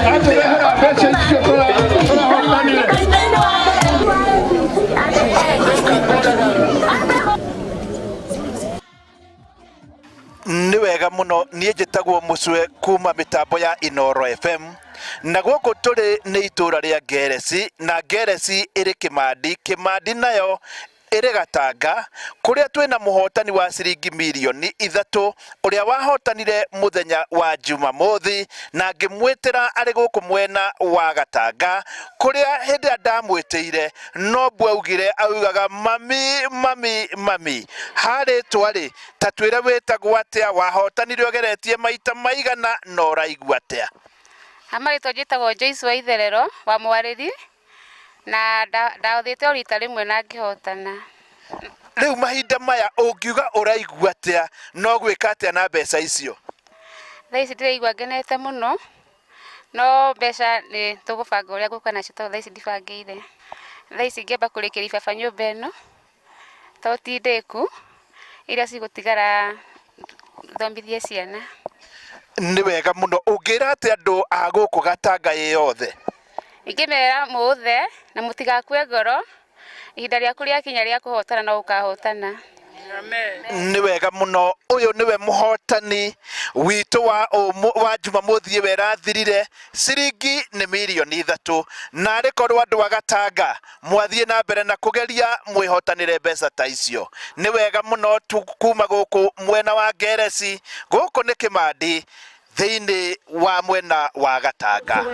aturehera mbeca icio tũrahotanire. Nĩ wega mũno niĩ njĩtagwo Mũcwe kuma mitambo ya Inooro FM na gũkũ tũrĩ nĩ itũra rĩa Ngereci na Ngereci ĩrĩ Kĩmandi nayo ĩrĩ Gatanga kũrĩa twĩna mũhotani wa ciringi milioni 3 ũrĩa wahotanire mũthenya wa Jumamothi na ngĩmwĩtĩra arĩ gũkũ mwena wa Gatanga kũrĩa hĩndĩ ndamwĩtĩire no mbwaugire augaga mami harĩ twarĩ ta twĩre wĩtagwo atĩa wahotanire ũgeretie maita maigana na ũraigua atĩa? Amarĩtwo njĩtagwo Joyce wa Itherero wa Mwarĩri na ndaũthĩte o rita rĩmwe na ngĩhotana. Rĩu mahinda maya ũngiuga ũraigua atĩa no gwĩka atĩa na mbeca icio? Thaa ici ndĩraigua ngenete mũno no mbeca nĩ tũgũbanga ũrĩa ngũka nacio tondũ thaa ici ndibangĩire. Thaa ici ngĩamba kũrĩkĩria baba nyũmba ĩno to ti ndĩku iria cigũtigara thomithie ciana. Nĩ wega mũno. Ũngĩra atĩ andũ a gũkũ Gatanga yothe? Ingĩmera mũthe na mũtigakue ngoro, ihinda rĩaku rĩakinya rĩa kũhotana no ũkahotana. Nĩ wega mũno. Ũyũ nĩwe mũhotani witũ wa Jumamothi ĩyo ĩrathirire, ciringi nĩ milioni 3 na arĩkorwo andũ a Gatanga mwathiĩ na mbere na kũgeria mwĩhotanĩre mbeca ta icio. Nĩ wega mũno kuma gũkũ mwena wa Ngereci, gũkũ nĩ Kĩmandi thĩinĩ wa mwena wa Gatanga.